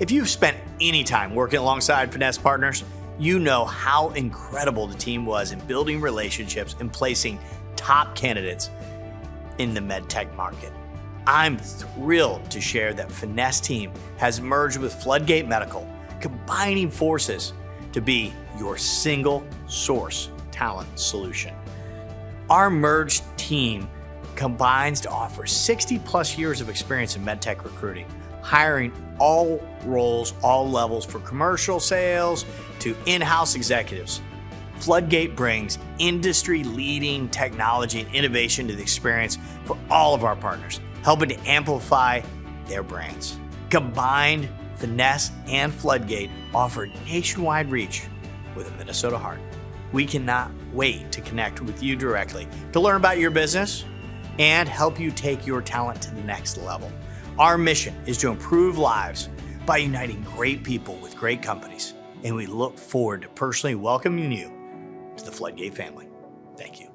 If you've spent any time working alongside Finesse Partners, you know how incredible the team was in building relationships and placing top candidates in the MedTech market. I'm thrilled to share that Finesse team has merged with Floodgate Medical, combining forces to be your single source talent solution. Our merged team combines to offer 60 plus years of experience in MedTech recruiting, hiring all roles, all levels, for commercial sales to in-house executives. Floodgate brings industry-leading technology and innovation to the experience for all of our partners, helping to amplify their brands. Combined, Finesse and Floodgate offer nationwide reach with a Minnesota heart. We cannot wait to connect with you directly to learn about your business and help you take your talent to the next level. Our mission is to improve lives by uniting great people with great companies, and we look forward to personally welcoming you to the Floodgate family. Thank you.